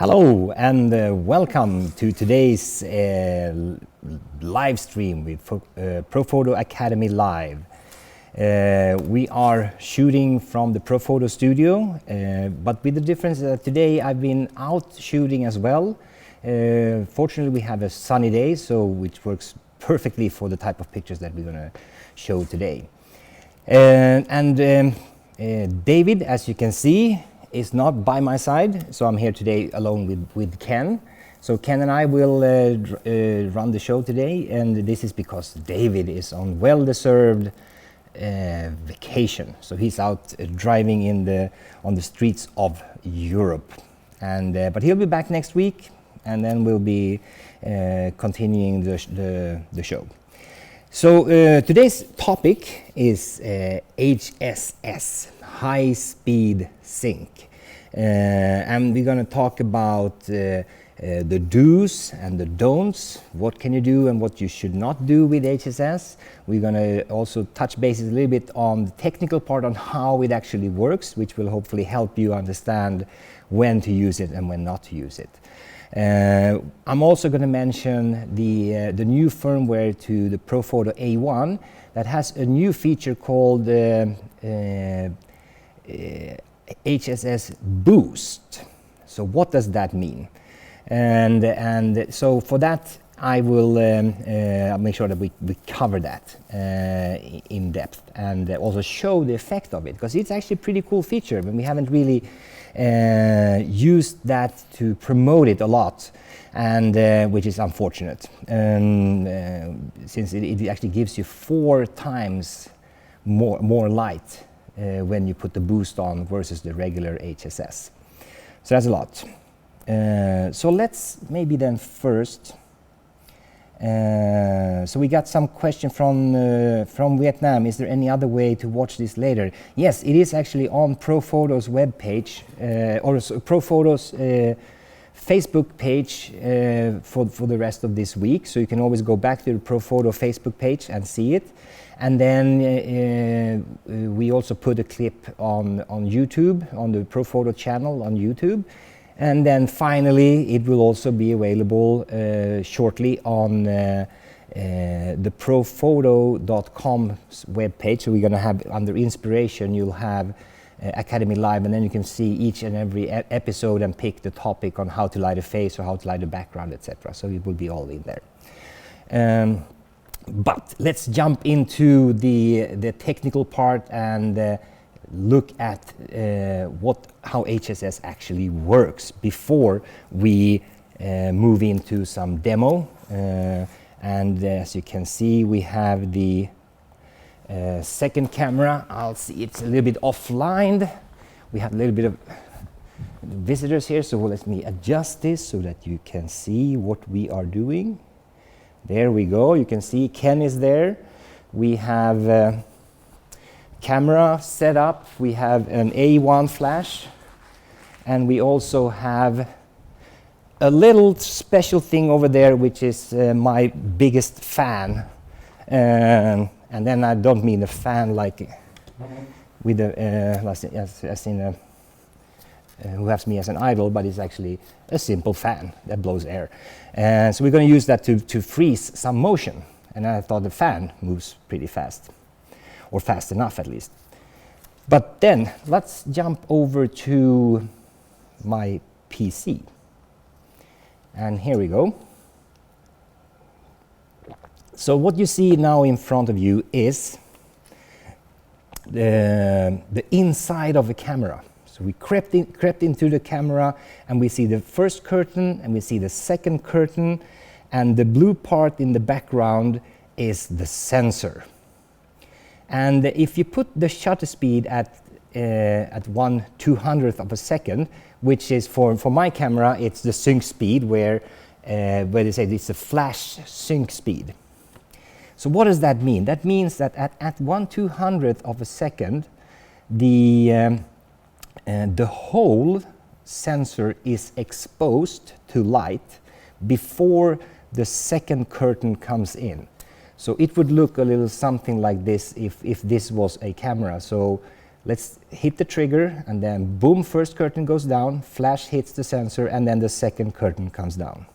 Hello and welcome to today's live stream with Profoto Academy Live. We are shooting from the Profoto studio, but with the difference that today I've been out shooting as well. Fortunately, we have a sunny day, which works perfectly for the type of pictures that we're going to show today. David, as you can see, is not by my side, so I'm here today alone with Ken. So Ken and I will run the show today, and this is because David is on well-deserved vacation. So he's out driving on the streets of Europe, but he'll be back next week, and then we'll be continuing the show. So today's topic is HSS, High Speed Sync. And we're going to talk about the do's and the don'ts, what can you do and what you should not do with HSS. We're going to also touch bases a little bit on the technical part on how it actually works, which will hopefully help you understand when to use it and when not to use it. I'm also going to mention the new firmware to the Profoto A1 that has a new feature called HSS Boost. So what does that mean? And so for that I will I'll make sure that we cover that in depth and also show the effect of it, because it's actually a pretty cool feature, but we haven't really used that to promote it a lot, and which is unfortunate, since it actually gives you 4 times more light when you put the boost on versus the regular HSS. So that's a lot. So let's maybe then first. So we got some question from Vietnam. Is there any other way to watch this later? Yes, it is actually on Profoto's webpage, or Profoto's Facebook page for the rest of this week. So you can always go back to the Profoto Facebook page and see it. And then we also put a clip on YouTube, on the Profoto channel on YouTube. And then finally, it will also be available shortly on the profoto.com webpage. So we're going to have, under Inspiration, you'll have Academy Live, and then you can see each and every episode and pick the topic on how to light a face or how to light a background, etc. So it will be all in there. But let's jump into the technical part and look at how HSS actually works before we move into some demo. And as you can see, we have the second camera. I'll see it's a little bit offline. We have a little bit of visitors here, so let me adjust this so that you can see what we are doing. There we go. You can see Ken is there. We have camera set up. We have an A1 flash, and we also have a little special thing over there, which is my biggest fan. And then I don't mean a fan like with as in who has me as an idol, but it's actually a simple fan that blows air. And so we're going to use that to freeze some motion. And I thought the fan moves pretty fast, or fast enough at least. But then let's jump over to my PC. And here we go. So what you see now in front of you is the inside of a camera. So we crept into the camera, and we see the first curtain and we see the second curtain, and the blue part in the background is the sensor. And if you put the shutter speed at 1/200th of a second, which is for my camera, it's the sync speed, where they say it's a flash sync speed. So what does that mean? That means that at 1/200th of a second, the whole sensor is exposed to light before the second curtain comes in. So it would look a little something like this if this was a camera. So let's hit the trigger, and then boom, first curtain goes down, flash hits the sensor, and then the second curtain comes down.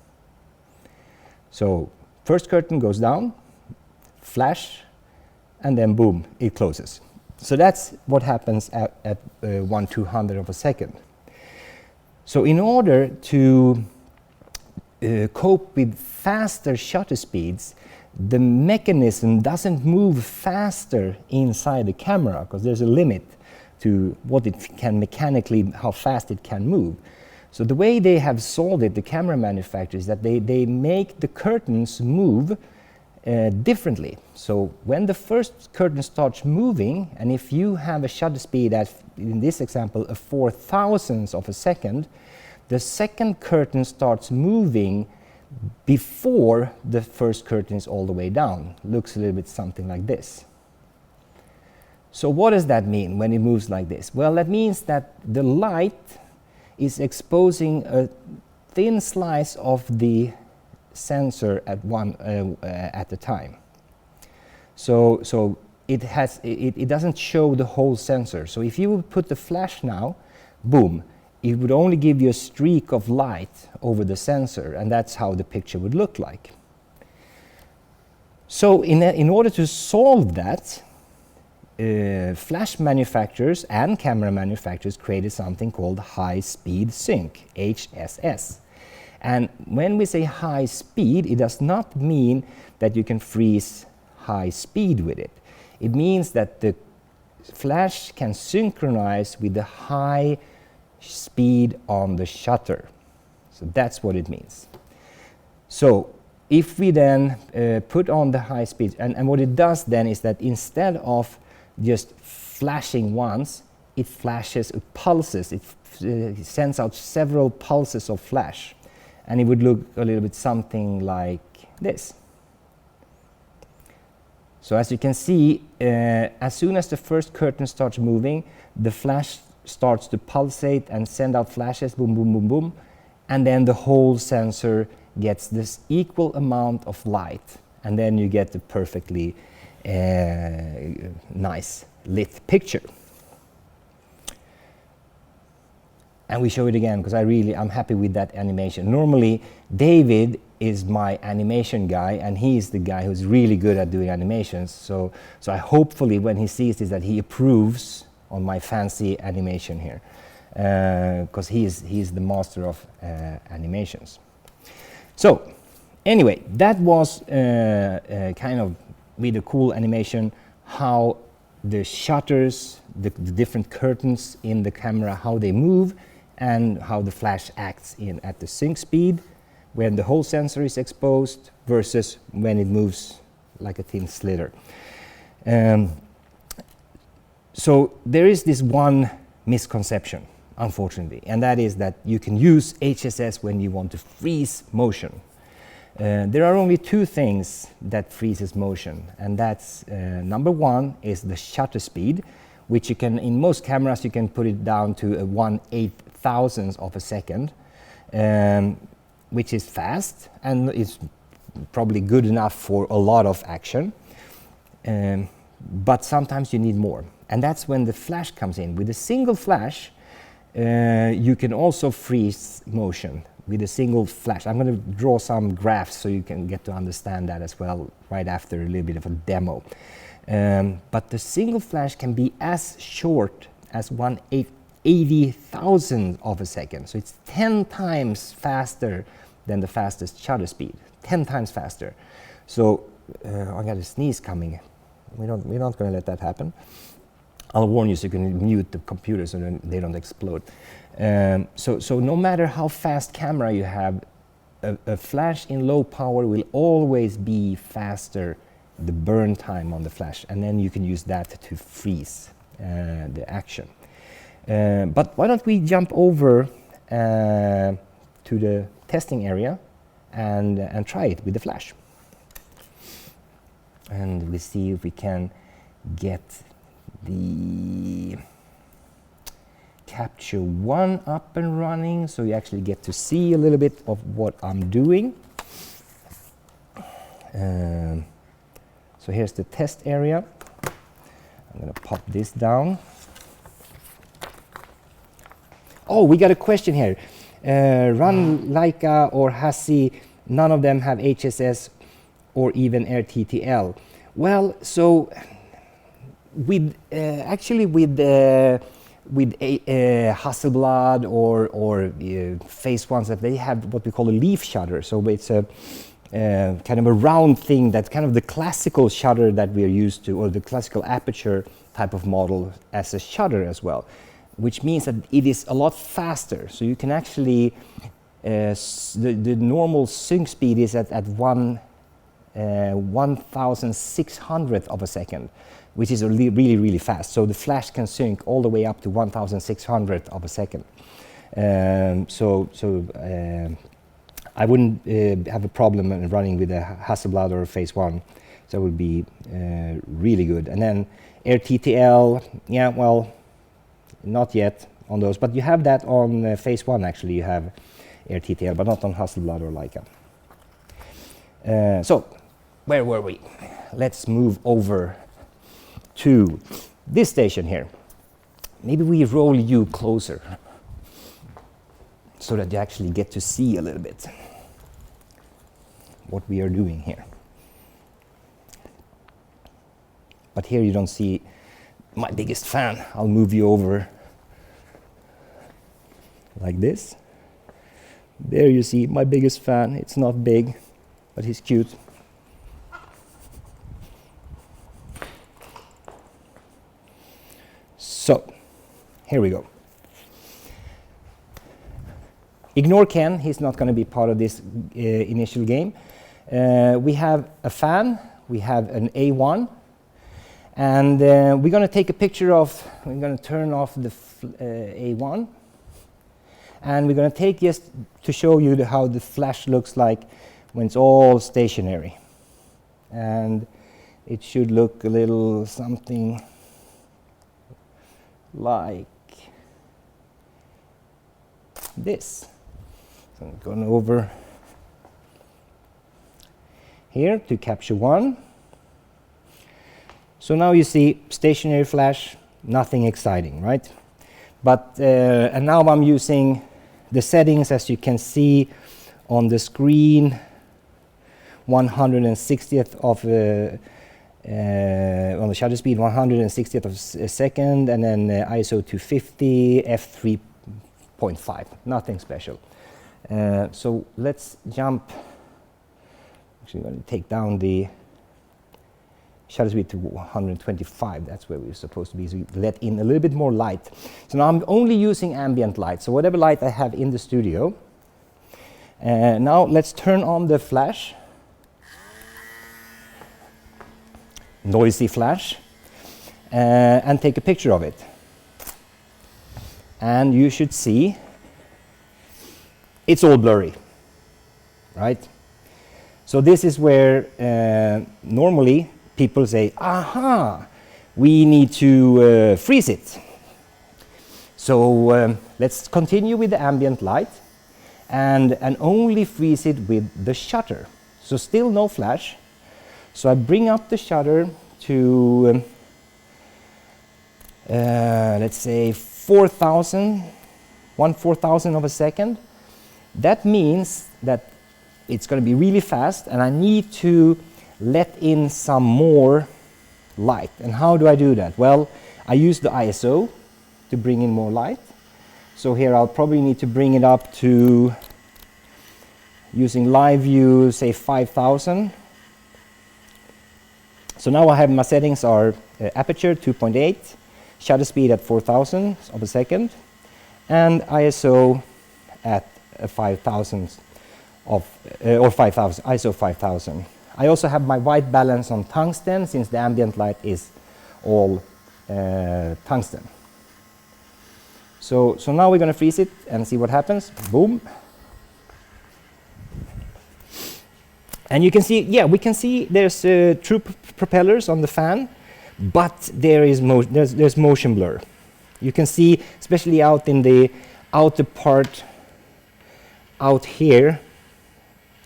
So first curtain goes down, flash, and then boom, it closes. So that's what happens at 1/200 of a second. So in order to cope with faster shutter speeds, the mechanism doesn't move faster inside the camera, because there's a limit to what it can mechanically, how fast it can move. So the way they have solved it, the camera manufacturers, is that they make the curtains move differently. So when the first curtain starts moving, and if you have a shutter speed at, in this example, a 4,000th of a second, the second curtain starts moving before the first curtain is all the way down. Looks a little bit something like this. So what does that mean when it moves like this? Well, that means that the light is exposing a thin slice of the sensor at a time. So it doesn't show the whole sensor. So if you would put the flash now, boom, it would only give you a streak of light over the sensor, and that's how the picture would look like. So in order to solve that, flash manufacturers and camera manufacturers created something called high-speed sync, HSS. And when we say high speed, it does not mean that you can freeze high speed with it. It means that the flash can synchronize with the high speed on the shutter. So that's what it means. So if we then put on the high speed, and what it does then is that instead of just flashing once, it flashes, it pulses, it sends out several pulses of flash. And it would look a little bit something like this. So as you can see, as soon as the first curtain starts moving, the flash starts to pulsate and send out flashes, boom, boom, boom, boom, and then the whole sensor gets this equal amount of light, and then you get the perfectly nice lit picture. And we show it again because I'm happy with that animation. Normally, David is my animation guy, and he's the guy who's really good at doing animations. So I hopefully when he sees this that he approves on my fancy animation here, because he's the master of animations. So anyway, that was kind of with a cool animation how the shutters, the different curtains in the camera, how they move, and how the flash acts at the sync speed when the whole sensor is exposed versus when it moves like a thin slitter. So there is this one misconception, unfortunately, and that is that you can use HSS when you want to freeze motion. There are only two things that freezes motion, and that's number one is the shutter speed, which you can, in most cameras, you can put it down to a 1/8000th of a second, which is fast and is probably good enough for a lot of action. But sometimes you need more, and that's when the flash comes in. With a single flash, you can also freeze motion with a single flash. I'm going to draw some graphs so you can get to understand that as well right after a little bit of a demo. But the single flash can be as short as 1/80,000th of a second. So it's 10 times faster than the fastest shutter speed, 10 times faster. So I got a sneeze coming. We're not going to let that happen. I'll warn you so you can mute the computer so they don't explode. So no matter how fast camera you have, a flash in low power will always be faster, the burn time on the flash, and then you can use that to freeze the action. But why don't we jump over to the testing area and try it with the flash. And we see if we can get the capture one up and running, so you actually get to see a little bit of what I'm doing. So here's the test area. I'm going to pop this down. Oh, we got a question here. Run Leica or HSI, none of them have HSS or even RTTL. Well, so with actually with Hasselblad or Phase Ones, that they have what we call a leaf shutter. So it's a kind of a round thing that's kind of the classical shutter that we are used to, or the classical aperture type of model as a shutter as well, which means that it is a lot faster. So you can actually, the normal sync speed is at 1,600th of a second, which is really fast. So the flash can sync all the way up to 1,600th of a second. I wouldn't have a problem in running with a Hasselblad or a Phase 1. So it would be really good. And then RTTL, yeah, well, not yet on those, but you have that on Phase 1 actually, you have RTTL, but not on Hasselblad or Leica. So, where were we? Let's move over to this station here. Maybe we roll you closer so that you actually get to see a little bit what we are doing here. But here you don't see my biggest fan. I'll move you over like this. There you see my biggest fan. It's not big, but he's cute. So, here we go. Ignore Ken, he's not going to be part of this initial game. We have a fan, we have an A1, and we're going to take a picture of, we're going to turn off the A1, and we're going to take just to show you how the flash looks like when it's all stationary. And it should look a little something like this. So I'm going over here to capture one. So now you see stationary flash, nothing exciting, right? But and now I'm using the settings, as you can see on the screen, 160th of on the shutter speed, 160th of a second, and then ISO 250, f3.5, nothing special. So let's jump. Actually, I'm going to take down the shutter speed to 125. That's where we're supposed to be, so we let in a little bit more light. So now I'm only using ambient light, so whatever light I have in the studio. Now let's turn on the flash. Noisy flash, and take a picture of it. And you should see it's all blurry, right? So this is where normally people say, aha, we need to freeze it. So let's continue with the ambient light and only freeze it with the shutter. So still no flash. So I bring up the shutter to, let's say 4,000, 1/4000 of a second. That means that it's going to be really fast, and I need to let in some more light. And how do I do that? Well, I use the ISO to bring in more light. So here I'll probably need to bring it up to, using live view, say 5,000. So now I have my settings are aperture 2.8, shutter speed at 4,000 of a second, and ISO at 5,000 of, or 5,000, ISO 5,000. I also have my white balance on tungsten, since the ambient light is all tungsten. So now we're going to freeze it and see what happens. Boom. And you can see, yeah, we can see there's true propellers on the fan, but there's motion blur. You can see, especially out in the outer part, out here,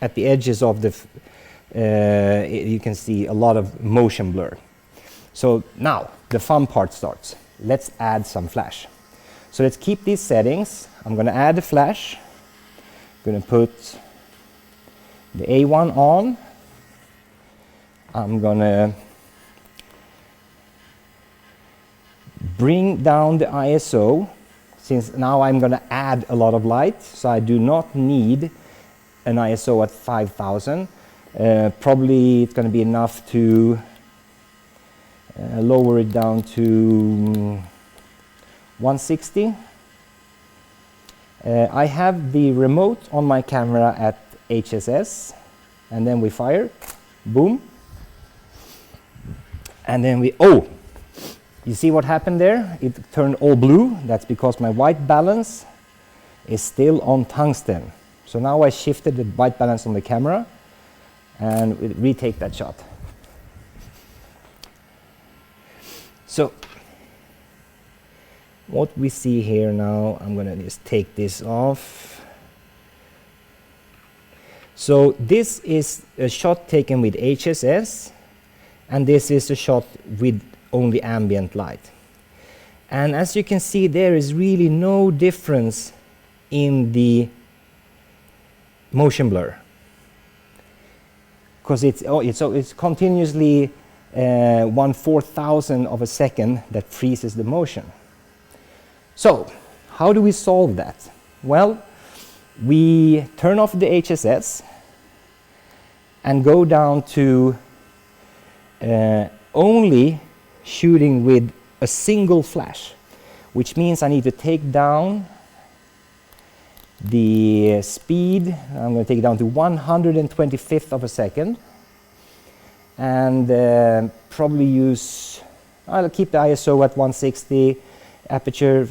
at the edges of the, you can see a lot of motion blur. So now the fun part starts. Let's add some flash. So let's keep these settings. I'm going to add a flash. I'm going to put the A1 on. I'm going to bring down the ISO, since now I'm going to add a lot of light, so I do not need an ISO at 5000. Probably it's going to be enough to lower it down to 160. I have the remote on my camera at HSS, and then we fire, boom, and then we, oh, you see what happened there? It turned all blue. That's because my white balance is still on tungsten. So now I shifted the white balance on the camera and we retake that shot. So what we see here now, I'm going to just take this off. So this is a shot taken with HSS, and this is a shot with only ambient light. And as you can see, there is really no difference in the motion blur, because it's continuously 1/4000 of a second that freezes the motion. So how do we solve that? Well, we turn off the HSS and go down to only shooting with a single flash, which means I need to take down the speed. I'm going to take it down to 125th of a second, and probably use, I'll keep the ISO at 160, aperture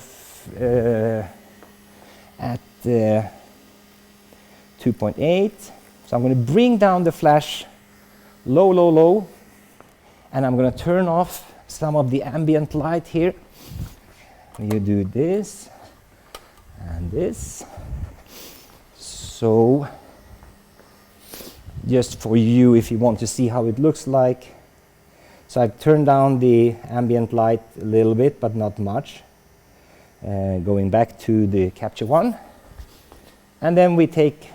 at 2.8. So I'm going to bring down the flash low, low, low, and I'm going to turn off some of the ambient light here. You do this and this. So just for you, if you want to see how it looks like. So I've turned down the ambient light a little bit, but not much. Going back to the capture one. And then we take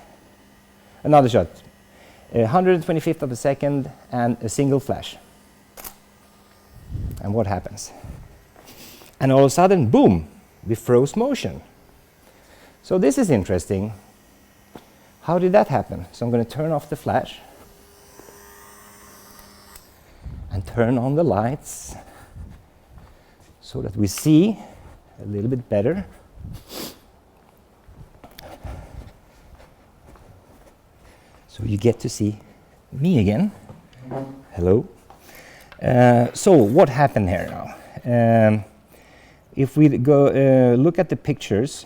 another shot. 125th of a second and a single flash. And what happens? And all of a sudden, boom, we froze motion. So this is interesting. How did that happen? So I'm going to turn off the flash and turn on the lights so that we see a little bit better. So you get to see me again. Hello. So what happened here now? If we go look at the pictures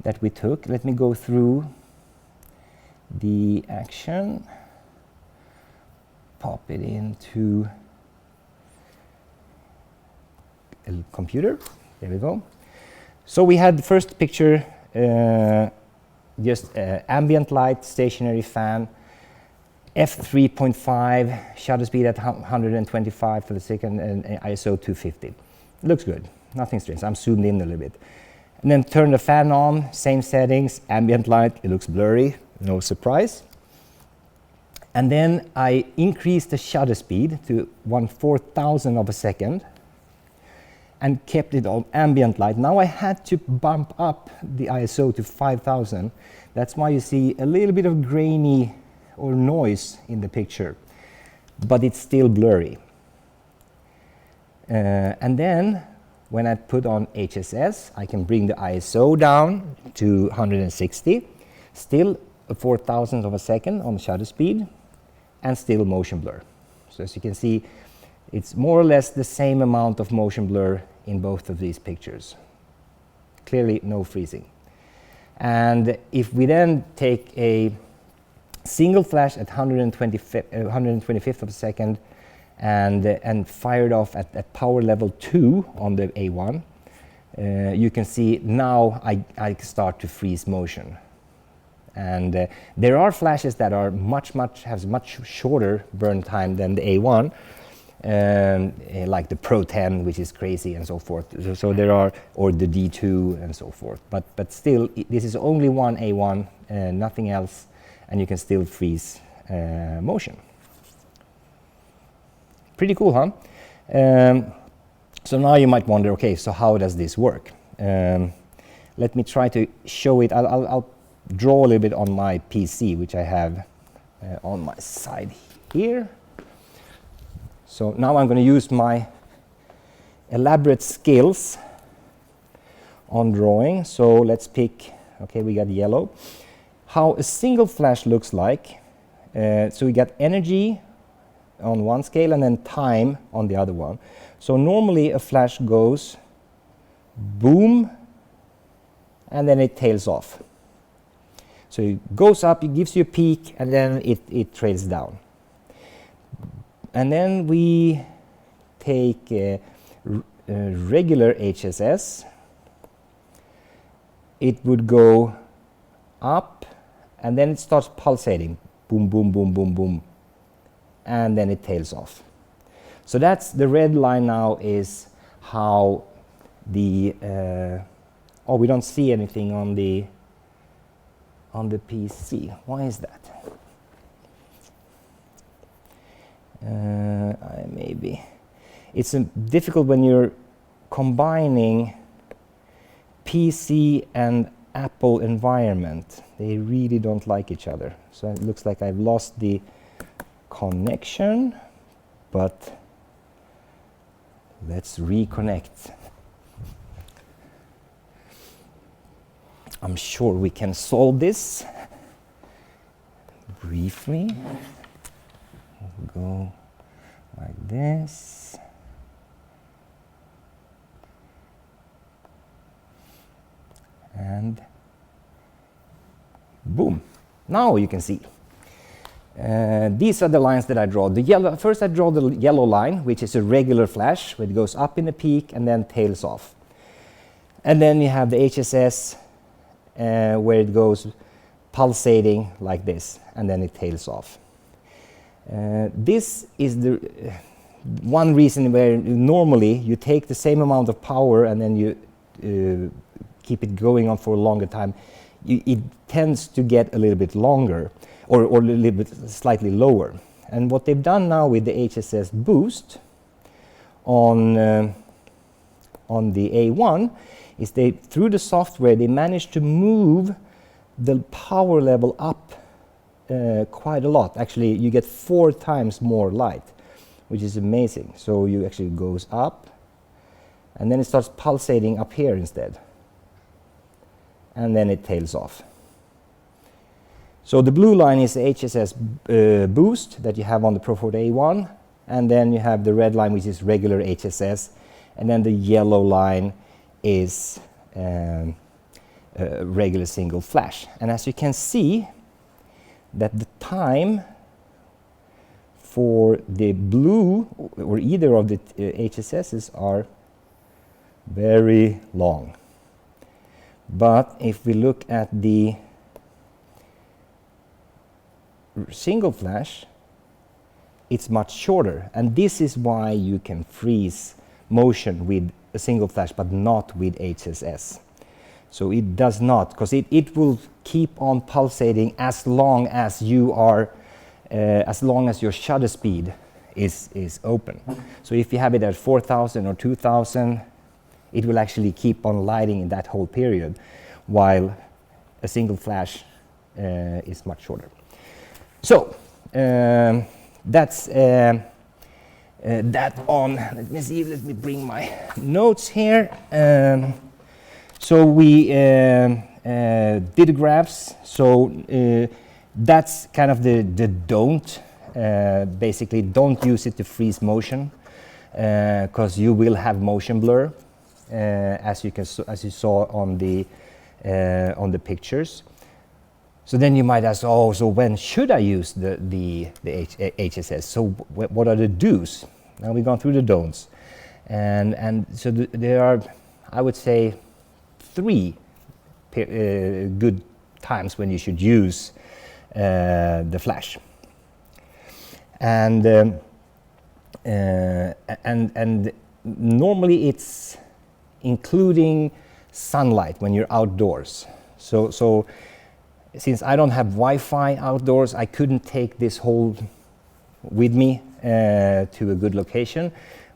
that we took, let me go through the action, pop it into a computer. There we go. So we had the first picture, just ambient light, stationary fan, f3.5, shutter speed at 125 for the second, and ISO 250. Looks good, nothing strange. I'm zoomed in a little bit. And then turn the fan on, same settings, ambient light, it looks blurry, no surprise. And then I increased the shutter speed to 1/4000 of a second and kept it on ambient light. Now I had to bump up the ISO to 5000. That's why you see a little bit of grainy or noise in the picture, but it's still blurry. And then when I put on HSS, I can bring the ISO down to 160, still a 4000th of a second on shutter speed, and still motion blur. So as you can see, it's more or less the same amount of motion blur in both of these pictures. Clearly no freezing. And if we then take a single flash at 125th of a second and fire it off at power level 2 on the A1, you can see now I start to freeze motion. And there are flashes that are much shorter burn time than the A1. like the Pro 10, which is crazy, and so forth. So there are, or the D2 and so forth. But still, this is only one A1, nothing else, and you can still freeze motion. Pretty cool, huh? So now you might wonder, okay, so how does this work? Let me try to show it. I'll draw a little bit on my PC, which I have on my side here. So now I'm going to use my elaborate skills on drawing. So let's pick, okay, we got yellow. How a single flash looks like. So we got energy on one scale and then time on the other one. So normally a flash goes boom and then it tails off. So it goes up, it gives you a peak, and then it trails down. And then we take regular HSS. It would go up, and then it starts pulsating. Boom, boom, boom, boom, boom. And then it tails off. So that's the red line now is how the... oh, we don't see anything on the PC. Why is that? Maybe it's difficult when you're combining PC and Apple environment. They really don't like each other. So it looks like I've lost the connection, but let's reconnect. I'm sure we can solve this briefly. Go like this. And boom. Now you can see. These are the lines that I draw. The yellow, first I draw the yellow line, which is a regular flash, where it goes up in the peak and then tails off. And then you have the HSS, where it goes pulsating like this, and then it tails off. This is the one reason where normally you take the same amount of power and then you keep it going on for a longer time. It tends to get a little bit longer, or a little bit slightly lower. And what they've done now with the HSS Boost on the A1 is they, through the software, they managed to move the power level up quite a lot. Actually, you get 4 times more light, which is amazing. So you actually goes up, and then it starts pulsating up here instead. And then it tails off. So the blue line is the HSS Boost that you have on the Pro 40A1, and then you have the red line, which is regular HSS, and then the yellow line is a regular single flash. And as you can see, that the time for the blue or either of the HSSs are very long. But if we look at the single flash, it's much shorter, and this is why you can freeze motion with a single flash but not with HSS. So it does not, because it will keep on pulsating as long as you are, as long as your shutter speed is open. So if you have it at 4,000 or 2,000, it will actually keep on lighting in that whole period, while a single flash is much shorter. So that's that on. Let me see. Let me bring my notes here. So we did the graphs. So that's kind of the don't. Basically, don't use it to freeze motion, because you will have motion blur, as you saw on the pictures. So then you might ask, oh, so when should I use the HSS? So what are the do's? Now we've gone through the don'ts, and so there are, I would say, 3 good times when you should use the flash. And and normally it's including sunlight when you're outdoors. So since I don't have Wi-Fi outdoors, I couldn't take this whole with me to a good location.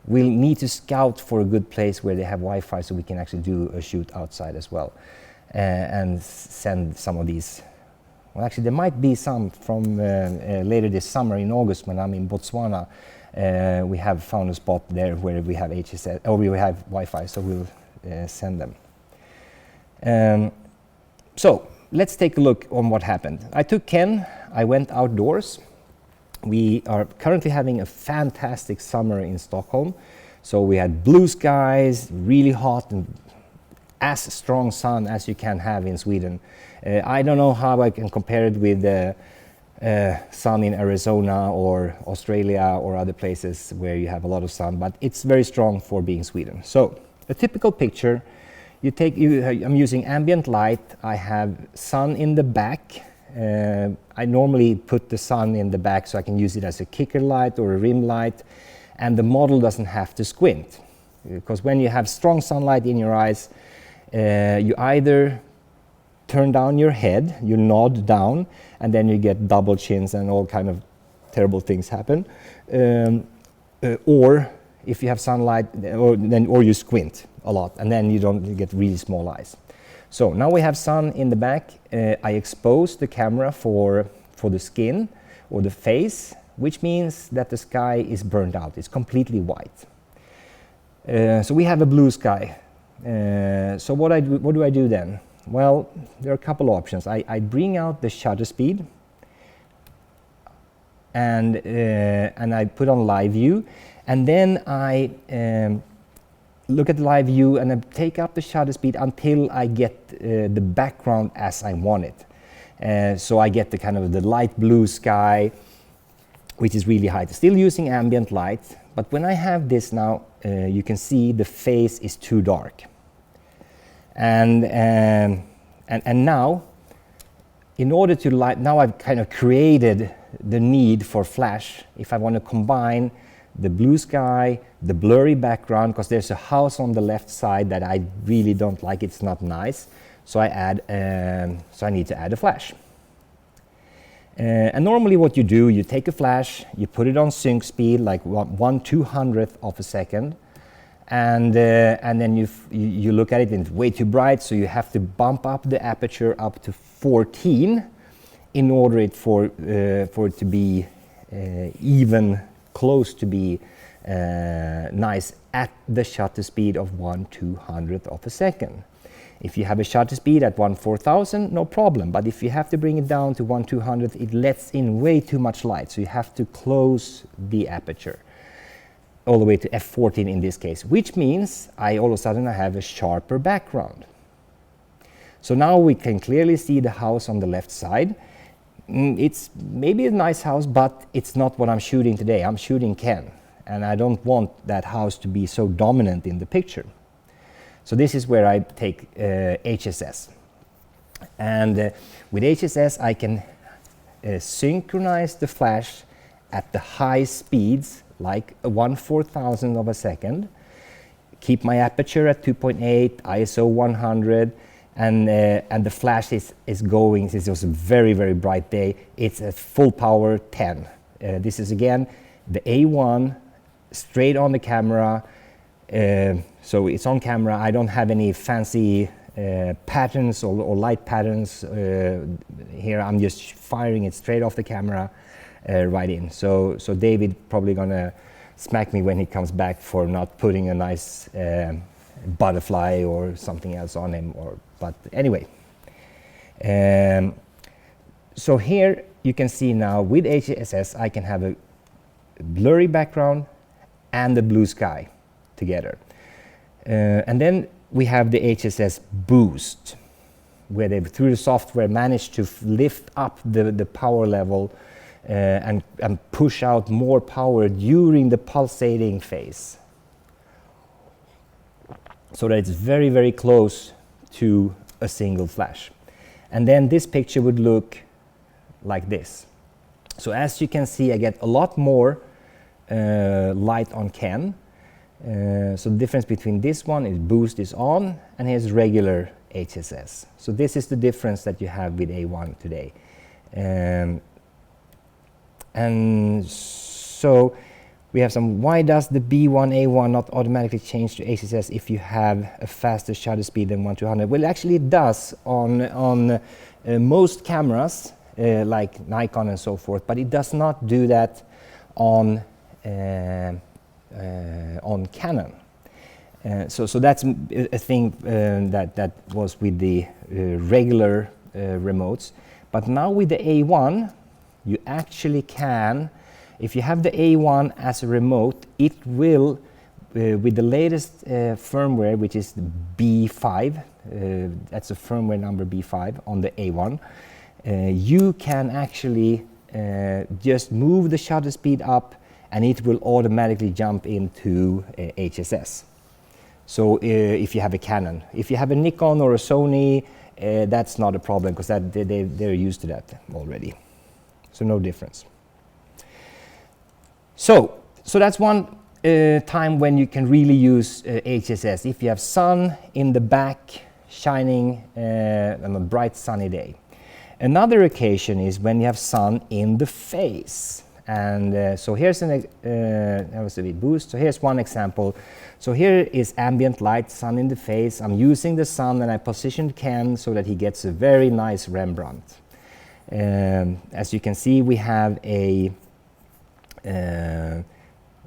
We'll need to scout for a good place where they have Wi-Fi so we can actually do a shoot outside as well, and send some of these. Well, actually there might be some from later this summer in August when I'm in Botswana. We have found a spot there where we have HSS, or we have Wi-Fi, so we'll send them. So let's take a look on what happened. I took Ken, I went outdoors. We are currently having a fantastic summer in Stockholm. So we had blue skies, really hot, and as strong sun as you can have in Sweden. I don't know how I can compare it with sun in Arizona or Australia or other places where you have a lot of sun, but it's very strong for being Sweden. So a typical picture, I'm using ambient light. I have sun in the back. I normally put the sun in the back so I can use it as a kicker light or a rim light, and the model doesn't have to squint. Because when you have strong sunlight in your eyes, you either turn down your head, you nod down, and then you get double chins and all kind of terrible things happen. Or if you have sunlight, or you squint a lot, and then you get really small eyes. So now we have sun in the back. I expose the camera for the skin or the face, which means that the sky is burned out. It's completely white. So we have a blue sky. So what do I do then? Well, there are a couple options. I bring out the shutter speed, and I put on live view, and then I look at the live view and I take up the shutter speed until I get the background as I want it. So I get the kind of the light blue sky, which is really high. Still using ambient light, but when I have this now, you can see the face is too dark. And now, in order to light, now I've kind of created the need for flash. If I want to combine the blue sky, the blurry background, because there's a house on the left side that I really don't like, it's not nice. So I need to add a flash. And normally what you do, you take a flash, you put it on sync speed, like 1/200th of a second, and then you look at it and it's way too bright, so you have to bump up the aperture up to 14 in order for it to be even close to be nice at the shutter speed of 1/200th of a second. If you have a shutter speed at 1/4000, no problem, but if you have to bring it down to 1/200th, it lets in way too much light, so you have to close the aperture all the way to f14 in this case, which means all of a sudden I have a sharper background. So now we can clearly see the house on the left side. It's maybe a nice house, but it's not what I'm shooting today. I'm shooting Ken, and I don't want that house to be so dominant in the picture. So this is where I take HSS. And with HSS, I can synchronize the flash at the high speeds, like 1/4000 of a second, keep my aperture at 2.8, ISO 100, and the flash is going, since it was a very, very bright day, it's at full power 10. This is again the A1, straight on the camera. So it's on camera. I don't have any fancy patterns or light patterns here. I'm just firing it straight off the camera right in. So David probably gonna smack me when he comes back for not putting a nice butterfly or something else on him. But anyway, so here you can see now with HSS I can have a blurry background and the blue sky together. And then we have the HSS Boost, where they, through the software, managed to lift up the power level and push out more power during the pulsating phase, so that it's very, very close to a single flash. And then this picture would look like this. So as you can see, I get a lot more light on Ken. So the difference between this one is boost is on, and here's regular HSS. So this is the difference that you have with A1 today. And so we have some, why does the B1A1 not automatically change to HSS if you have a faster shutter speed than 1:200? Well, actually it does on most cameras, like Nikon and so forth, but it does not do that on Canon. So that's a thing that was with the regular remotes. But now with the A1, you actually can, if you have the A1 as a remote, it will, with the latest firmware, which is the B5, that's a firmware number B5 on the A1, you can actually just move the shutter speed up, and it will automatically jump into HSS. So if you have a Canon. If you have a Nikon or a Sony, that's not a problem, because they're used to that already. So no difference. So that's one time when you can really use HSS, if you have sun in the back shining on a bright sunny day. Another occasion is when you have sun in the face. And so here's that was a bit boost. So here's one example. So here is ambient light, sun in the face. I'm using the sun, and I positioned Ken so that he gets a very nice Rembrandt. As you can see, we have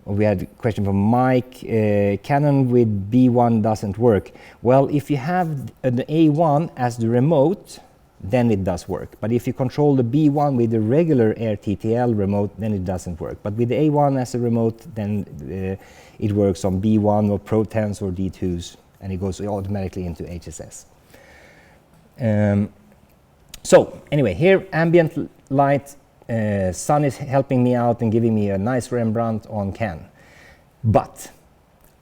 we had a question from Mike. Canon with B1 doesn't work. Well, if you have an A1 as the remote, then it does work. But if you control the B1 with the regular Air TTL remote, then it doesn't work. But with the A1 as a remote, then it works on B1 or Pro 10s or D2s, and it goes automatically into HSS. So anyway, here ambient light, sun is helping me out and giving me a nice Rembrandt on Ken. But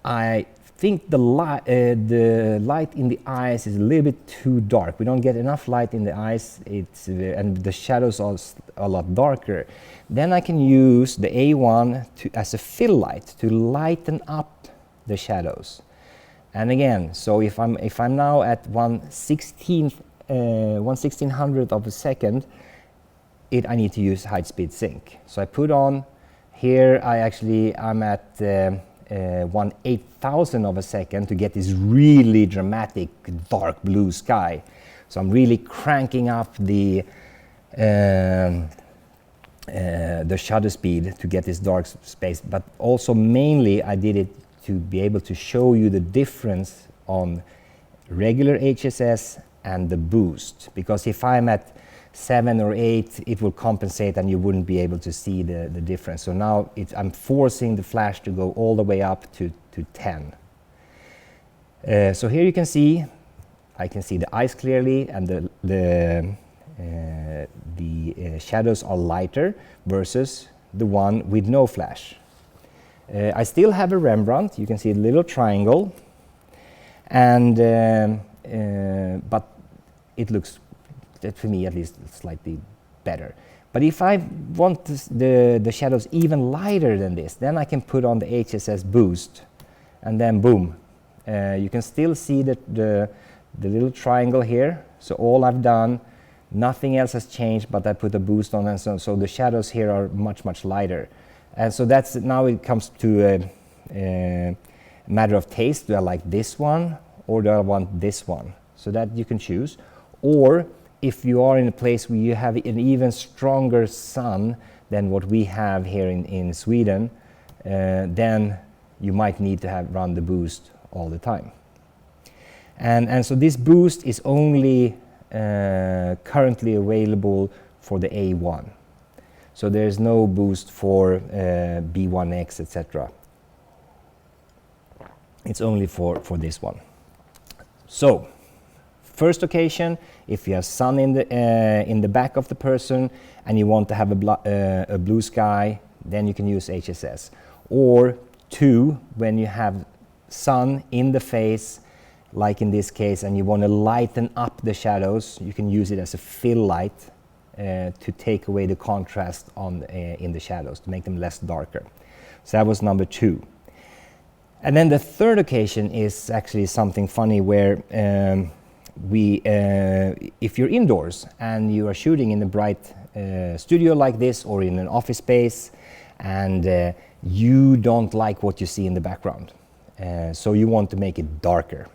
I think the light in the eyes is a little bit too dark. We don't get enough light in the eyes, and the shadows are a lot darker. Then I can use the A1 as a fill light to lighten up the shadows. And again, so if I'm now at 1/1600th of a second, I need to use high speed sync. So I put on here. I'm at 1/8000th of a second to get this really dramatic dark blue sky. So I'm really cranking up the shutter speed to get this dark space. But also mainly I did it to be able to show you the difference on regular HSS and the boost. Because if I'm at 7 or 8, it will compensate and you wouldn't be able to see the difference. So now I'm forcing the flash to go all the way up to 10. So here you can see, I can see the eyes clearly, and the shadows are lighter versus the one with no flash. I still have a Rembrandt. You can see a little triangle, and but it looks, for me at least, slightly better. But if I want the shadows even lighter than this, then I can put on the HSS Boost, and then boom, you can still see the little triangle here. So all I've done, nothing else has changed, but I put a boost on, and so the shadows here are much lighter. And so that's, now it comes to a matter of taste. Do I like this one, or do I want this one? So that you can choose. Or if you are in a place where you have an even stronger sun than what we have here in Sweden, then you might need to run the boost all the time. And so this boost is only currently available for the A1. So there's no boost for B1X, etc. It's only for this one. So first occasion, if you have sun in the back of the person and you want to have a blue sky, then you can use HSS. Or 2, when you have sun in the face, like in this case, and you want to lighten up the shadows, you can use it as a fill light to take away the contrast in the shadows, to make them less darker. So that was number 2. And then the third occasion is actually something funny where if you're indoors and you are shooting in a bright studio like this or in an office space, and you don't like what you see in the background, so you want to make it darker.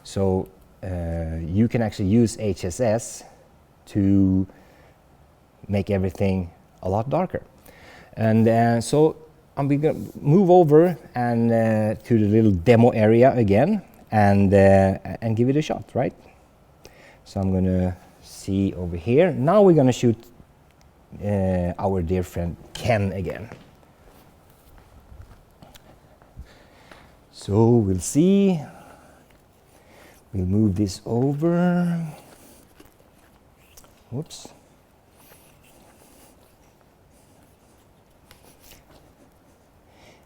So you can actually use HSS to make everything a lot darker. And so I'm going to move over and to the little demo area again and give it a shot, right? So I'm going to see over here. Now we're going to shoot our dear friend Ken again. So we'll see. We'll move this over. Whoops.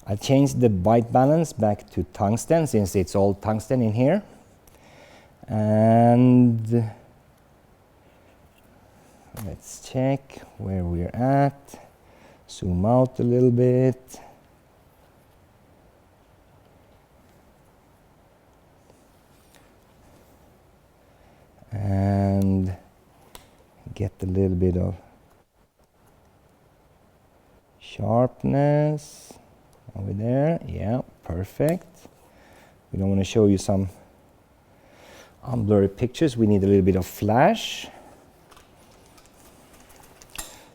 I changed the white balance back to tungsten since it's all tungsten in here. And let's check where we're at. Zoom out a little bit. And get a little bit of sharpness over there. Yeah, perfect. We don't want to show you some unblurry pictures. We need a little bit of flash.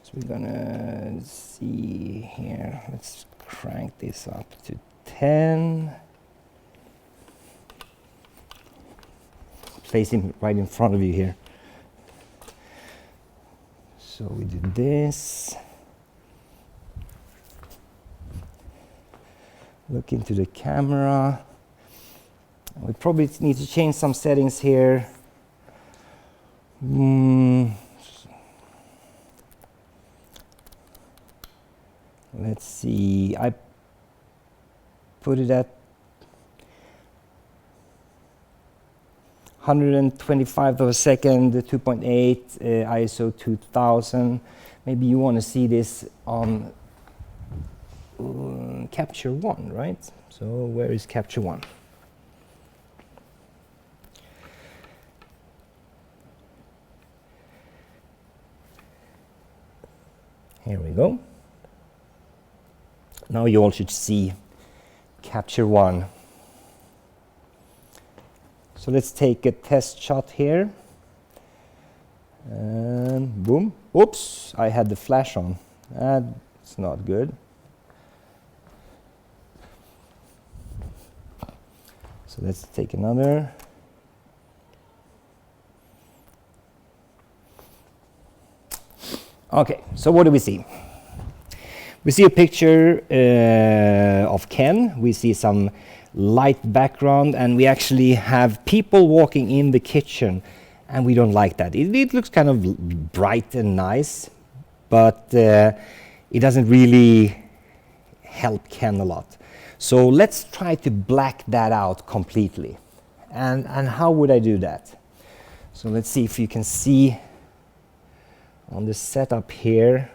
So we're gonna see here. Let's crank this up to 10. Place him right in front of you here. So we do this. Look into the camera. We probably need to change some settings here. Let's see. I put it at 125 of a second, 2.8, ISO 2000. Maybe you want to see this on Capture One, right? So where is Capture One? Here we go. Now you all should see Capture One. So let's take a test shot here. And boom. Oops, I had the flash on. That's not good. So let's take another. Okay, so what do we see? We see a picture of Ken. We see some light background, and we actually have people walking in the kitchen, and we don't like that. It looks kind of bright and nice, but it doesn't really help Ken a lot. So let's try to black that out completely. And how would I do that? So let's see if you can see on the setup here.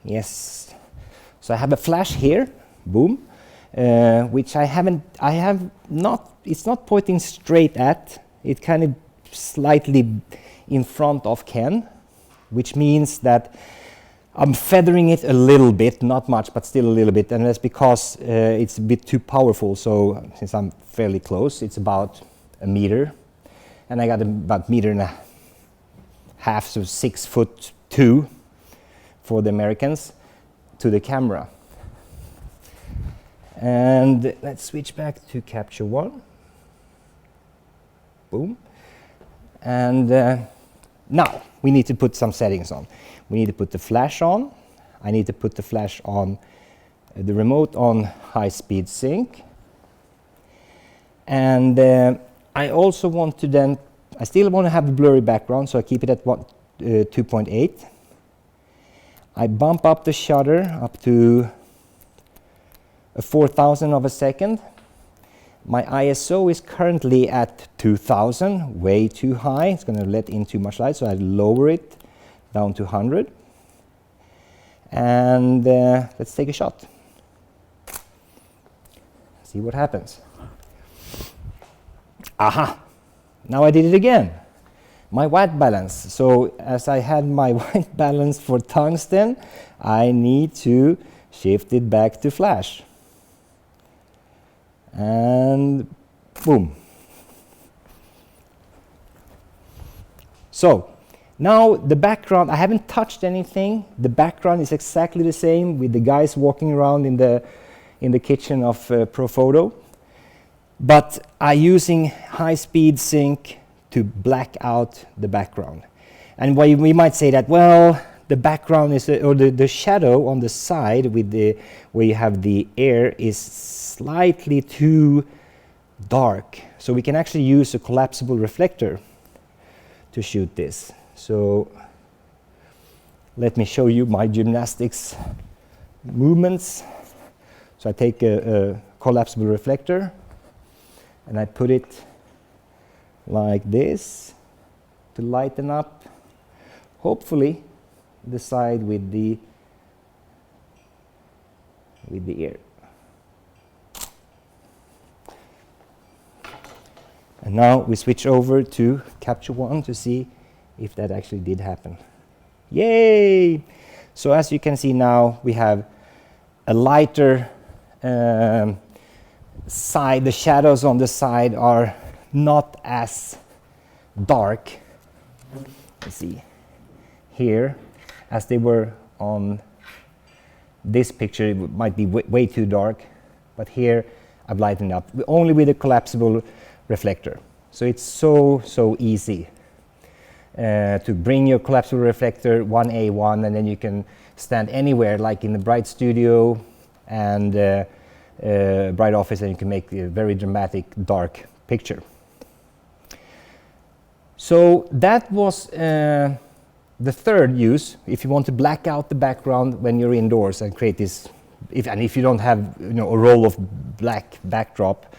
Yes. So I have a flash here, boom, which it's not pointing straight at, it's kind of slightly in front of Ken, which means that I'm feathering it a little bit, not much, but still a little bit, and that's because it's a bit too powerful. So since I'm fairly close, it's about a meter, and I got about a meter and a half, so 6'2" for the Americans, to the camera. And let's switch back to Capture One. Boom. And now we need to put some settings on. We need to put the flash on. I need to put the flash on the remote on high speed sync. And I also want to then, I still want to have a blurry background, so I keep it at 2.8. I bump up the shutter up to a 4,000 of a second. My ISO is currently at 2000, way too high. It's going to let in too much light, so I lower it down to 100. And let's take a shot. See what happens. Aha! Now I did it again. My white balance. So as I had my white balance for tungsten, I need to shift it back to flash. And boom. So now the background, I haven't touched anything. The background is exactly the same with the guys walking around in the kitchen of Profoto. But I'm using high-speed sync to black out the background. And we might say that, well, the background is, or the shadow on the side with the, where you have the air is slightly too dark. So we can actually use a collapsible reflector to shoot this. So let me show you my gymnastics movements. So I take a collapsible reflector and I put it like this to lighten up, hopefully, the side with the air. And now we switch over to Capture One to see if that actually did happen. Yay! So as you can see now, we have a lighter side. The shadows on the side are not as dark, you see, here, as they were on this picture. It might be way too dark, but here I've lightened up, only with a collapsible reflector. So it's so easy to bring your collapsible reflector 1A1, and then you can stand anywhere, like in the bright studio and bright office, and you can make a very dramatic dark picture. So that was the third use. If you want to black out the background when you're indoors and create this, if you don't have a roll of black backdrop,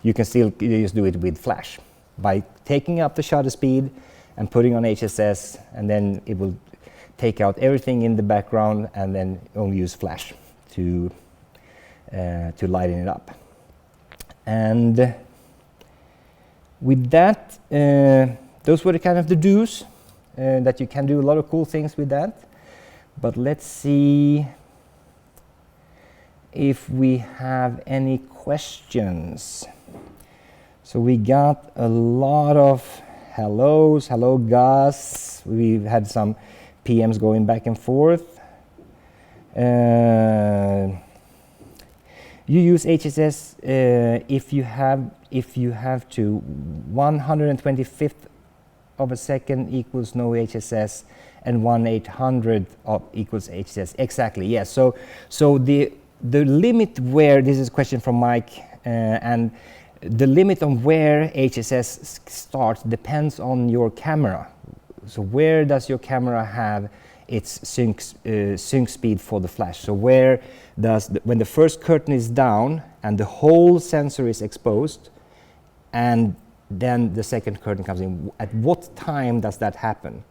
you can still just do it with flash by taking up the shutter speed and putting on HSS, and then it will take out everything in the background, and then only use flash to lighten it up. And with that, those were the kind of the do's, that you can do a lot of cool things with that. But let's see if we have any questions. So we got a lot of hellos. Hello, Gus. We've had some PMs going back and forth. You use HSS if you have to. 125th of a second equals no HSS, and 1/800 equals HSS. Exactly. Yes. So the limit where, this is a question from Mike, and the limit on where HSS starts depends on your camera. So where does your camera have its sync speed for the flash? So where does when the first curtain is down and the whole sensor is exposed, and then the second curtain comes in, at what time does that happen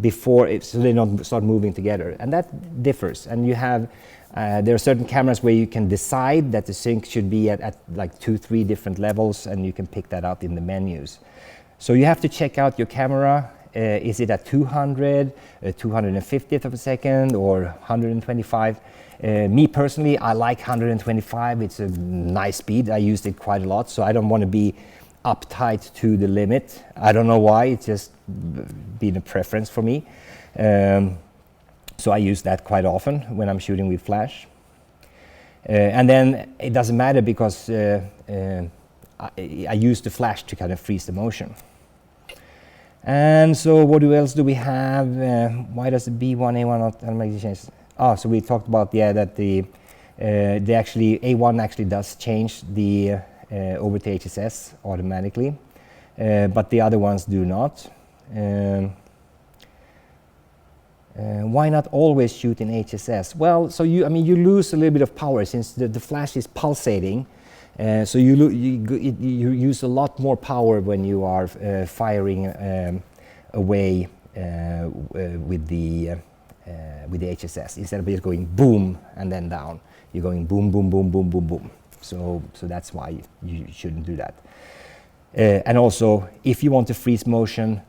before so they don't start moving together? And that differs. And you have there are certain cameras where you can decide that the sync should be at like 2-3 different levels, and you can pick that out in the menus. So you have to check out your camera. Is it at 200, 250th of a second, or 125? Me personally, I like 125. It's a nice speed. I used it quite a lot, so I don't want to be uptight to the limit. I don't know why. It's just been a preference for me. So I use that quite often when I'm shooting with flash. And then it doesn't matter because I use the flash to kind of freeze the motion. And so what else do we have? Why does the B1A1 not automatically change? Oh, so we talked about that the actually A1 actually does change the over to HSS automatically, but the other ones do not. Why not always shoot in HSS? Well, so you lose a little bit of power since the flash is pulsating. So you use a lot more power when you are firing away with the HSS. Instead of just going boom and then down, you're going boom, boom, boom, boom, boom, boom. So that's why you shouldn't do that. And also, if you want to freeze motion,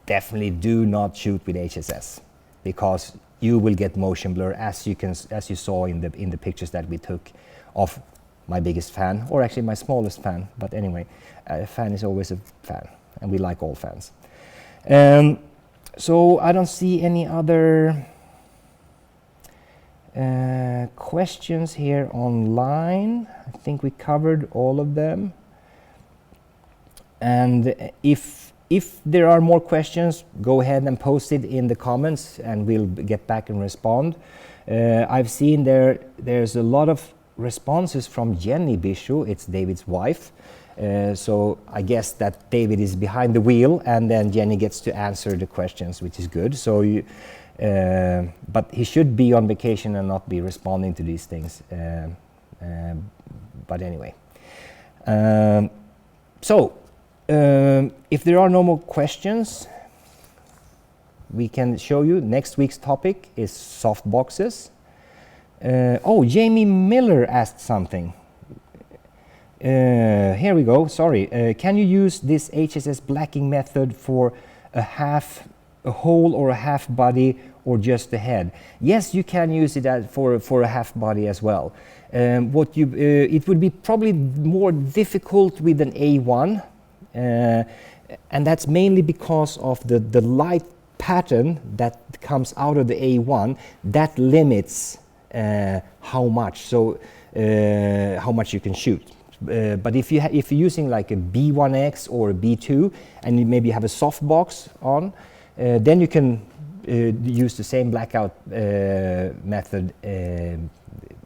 definitely do not shoot with HSS, because you will get motion blur, as you saw in the pictures that we took of my biggest fan, or actually my smallest fan. But anyway, a fan is always a fan, and we like all fans. So I don't see any other questions here online. I think we covered all of them. And if there are more questions, go ahead and post it in the comments, and we'll get back and respond. I've seen there's a lot of responses from Jenny Bishu. It's David's wife. So I guess that David is behind the wheel, and then Jenny gets to answer the questions, which is good. So but he should be on vacation and not be responding to these things. But anyway. If there are no more questions, we can show you next week's topic is soft boxes. Jamie Miller asked something. Here we go, sorry. Can you use this HSS blacking method for a whole or a half body, or just the head? Yes, you can use it for a half body as well. It would be probably more difficult with an A1, and that's mainly because of the light pattern that comes out of the A1 that limits how much you can shoot. But if you're using like a B1X or a B2, and you maybe have a soft box on, then you can use the same blackout method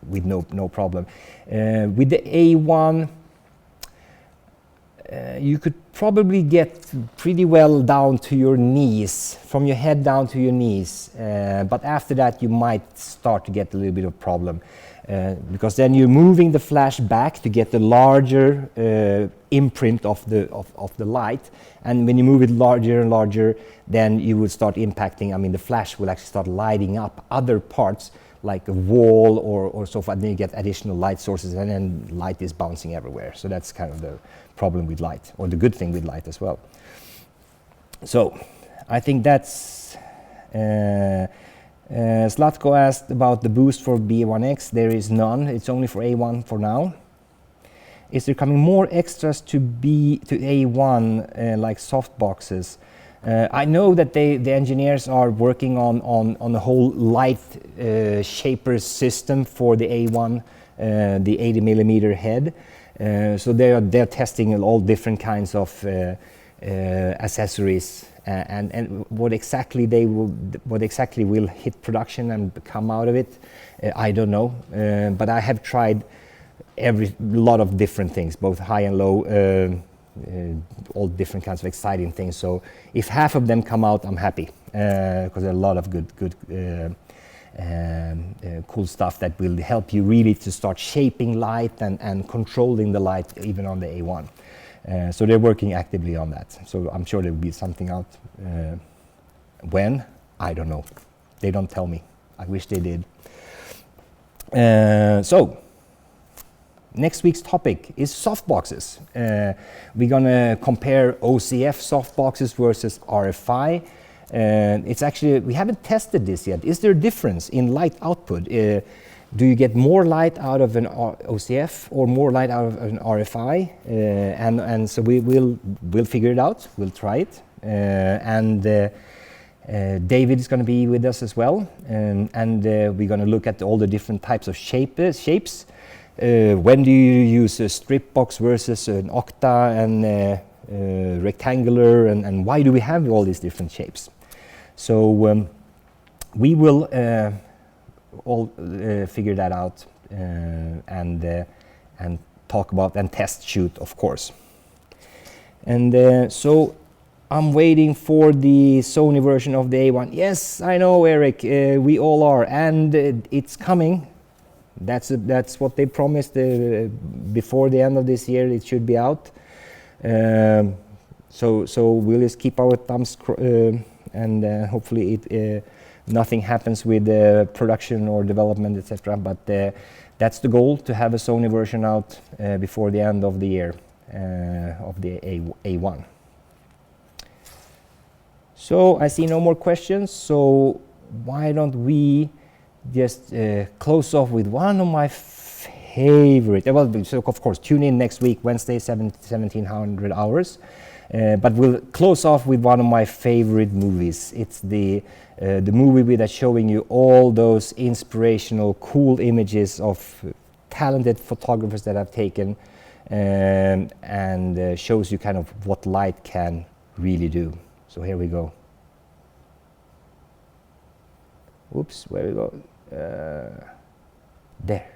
with no problem. With the A1, you could probably get pretty well down to your knees, from your head down to your knees, but after that you might start to get a little bit of problem, because then you're moving the flash back to get the larger imprint of the light, and when you move it larger and larger, then you will start impacting. I mean, the flash will actually start lighting up other parts like a wall or so forth, and then you get additional light sources, and then light is bouncing everywhere. So that's kind of the problem with light, or the good thing with light as well. So I think that's Zlatko asked about the boost for B1X. There is none. It's only for A1 for now. Is there coming more extras to A1 like soft boxes? I know that the engineers are working on a whole light shaper system for the A1, the 80 millimeter head. So they're testing all different kinds of accessories, and what exactly will hit production and come out of it, I don't know. But I have tried lot of different things, both high and low. All different kinds of exciting things. So if half of them come out, I'm happy, because there are a lot of good cool stuff that will help you really to start shaping light and controlling the light even on the A1. So they're working actively on that. So I'm sure there will be something out. When? I don't know. They don't tell me. I wish they did. So next week's topic is softboxes. We're gonna compare OCF softboxes versus RFI. It's actually, we haven't tested this yet. Is there a difference in light output? Do you get more light out of an OCF or more light out of an RFI? And so we'll figure it out. We'll try it. David is going to be with us as well. And we're going to look at all the different types of shapes. When do you use a strip box versus an octa and rectangular, and why do we have all these different shapes? So we will all figure that out and talk about and test shoot, of course. And so I'm waiting for the Sony version of the A1. Yes, I know, Eric, we all are, and it's coming. That's what they promised before the end of this year. It should be out. So we'll just keep our thumbs and hopefully nothing happens with production or development, etc. But That's the goal, to have a Sony version out before the end of the year of the A1. So I see no more questions, so why don't we just close off with one of my favorite, well, so of course tune in next week, Wednesday, 1700 hours, but we'll close off with one of my favorite movies. It's the movie that's showing you all those inspirational, cool images of talented photographers that I've taken, and shows you kind of what light can really do. So here we go. Oops, where we go? There.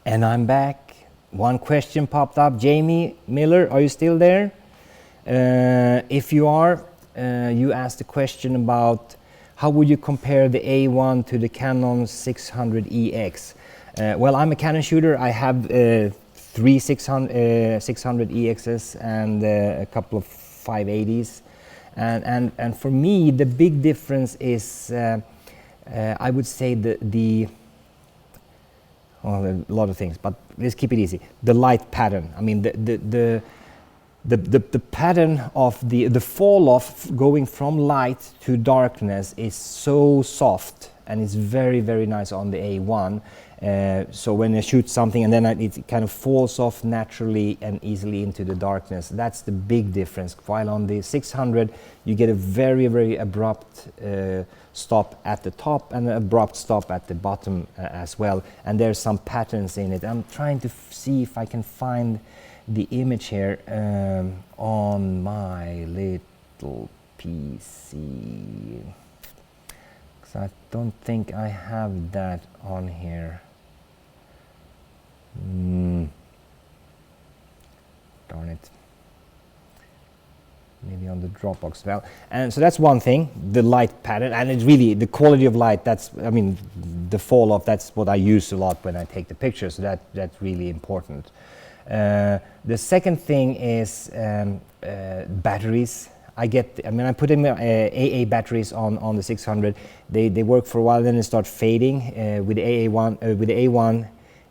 And I'm back. One question popped up. Jamie Miller, are you still there? If you are, you asked a question about how would you compare the A1 to the Canon 600EX? Well, I'm a Canon shooter. I have three 600 EXs and a couple of 580s. And for me, the big difference is, I would say well, a lot of things, but let's keep it easy. The light pattern. I mean, the pattern of the fall off going from light to darkness is so soft, and it's very, very nice on the A1. So when I shoot something and then it kind of falls off naturally and easily into the darkness, that's the big difference. While on the 600, you get a very, very abrupt stop at the top and an abrupt stop at the bottom as well. And there's some patterns in it. I'm trying to see if I can find the image here on my little PC. Because I don't think I have that on here. Darn it. Maybe on the Dropbox. Well, and so that's one thing, the light pattern, and it's really the quality of light. That's, I mean, the fall off. That's what I use a lot when I take the pictures. So that's really important. The second thing is batteries. I put in AA batteries on the 600. They work for a while, then they start fading. With the AA1, with the A1,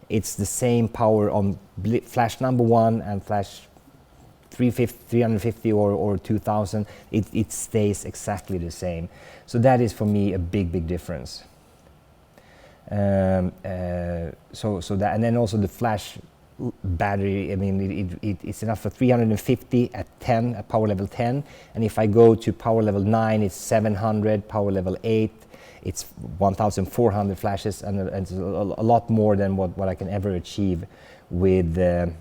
it's the same power on flash number 1 and flash 350 or 2000. It stays exactly the same. So that is for me a big difference. So that, and then also the flash battery, I mean, it's enough for 350 at 10, at power level 10, and if I go to power level 9, it's 700, power level 8, it's 1,400 flashes, and it's a lot more than what I can ever achieve with the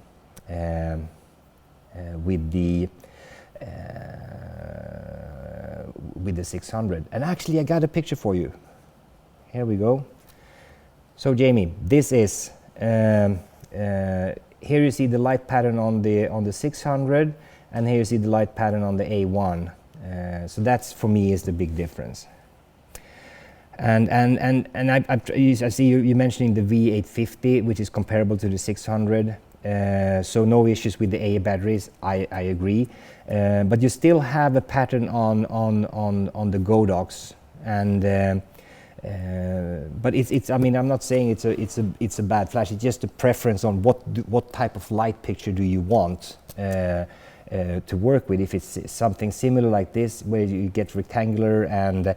600. And actually, I got a picture for you. Here we go. So Jamie, this is here you see the light pattern on the 600, and here you see the light pattern on the A1. So that's, for me, is the big difference. And I see you mentioning the V850, which is comparable to the 600. So no issues with the A batteries. I agree, but you still have a pattern on the Godox, and but it's. I mean, I'm not saying it's a bad flash. It's just a preference on what type of light picture do you want to work with. If it's something similar like this, where you get rectangular and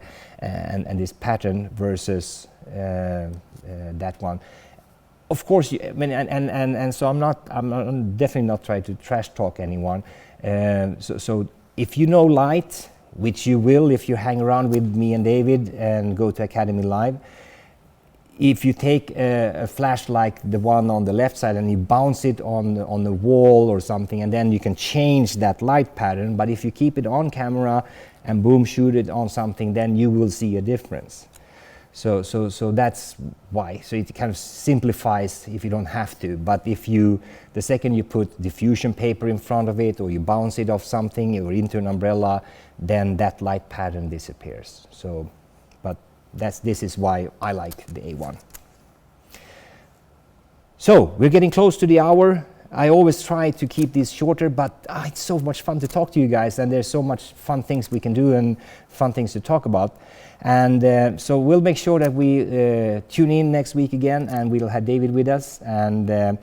this pattern versus that one. Of course, I mean, and so I'm definitely not trying to trash talk anyone. So if you know light, which you will if you hang around with me and David and go to Academy Live, if you take a flash like the one on the left side and you bounce it on the wall or something, and then you can change that light pattern. But if you keep it on camera and boom, shoot it on something, then you will see a difference. So that's why. So it kind of simplifies if you don't have to. But if the second you put diffusion paper in front of it, or you bounce it off something or into an umbrella, then that light pattern disappears. So, but this is why I like the A1. So we're getting close to the hour. I always try to keep these shorter, but it's so much fun to talk to you guys, and there's so much fun things we can do and fun things to talk about. And so we'll make sure that we tune in next week again, and we'll have David with us. And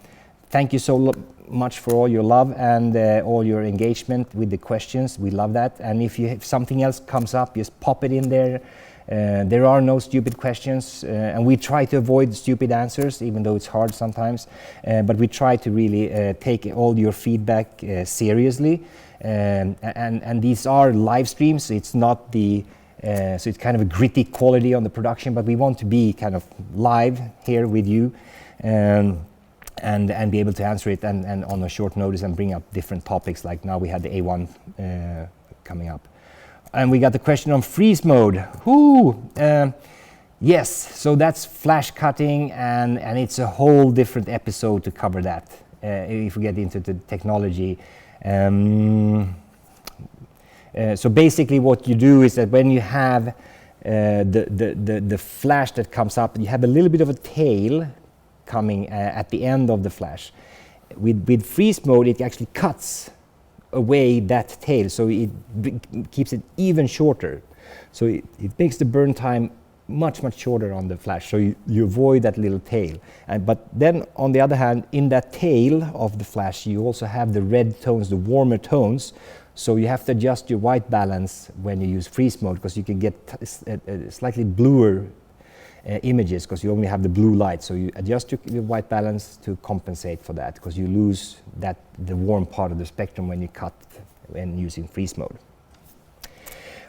thank you so much for all your love and all your engagement with the questions. We love that. And if something else comes up, just pop it in there. There are no stupid questions, and we try to avoid stupid answers, even though it's hard sometimes. But we try to really take all your feedback seriously. And these are live streams, so it's not so it's kind of a gritty quality on the production, but we want to be kind of live here with you, and be able to answer it and on a short notice and bring up different topics. Like now we had the A1 coming up. And we got the question on freeze mode. Yes, so that's flash cutting, and it's a whole different episode to cover that if we get into the technology. So basically what you do is that when you have the flash that comes up, you have a little bit of a tail coming at the end of the flash. With freeze mode, it actually cuts away that tail, so it keeps it even shorter. So it makes the burn time much shorter on the flash, so you avoid that little tail. But then on the other hand, in that tail of the flash, you also have the red tones, the warmer tones. So you have to adjust your white balance when you use freeze mode, because you can get slightly bluer images because you only have the blue light. So you adjust your white balance to compensate for that, because you lose the warm part of the spectrum when you cut when using freeze mode.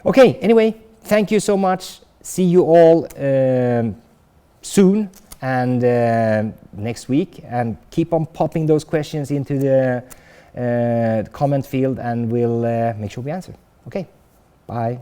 Okay, anyway, thank you so much. See you all soon and next week, and keep on popping those questions into the comment field, and we'll make sure we answer. Okay, bye.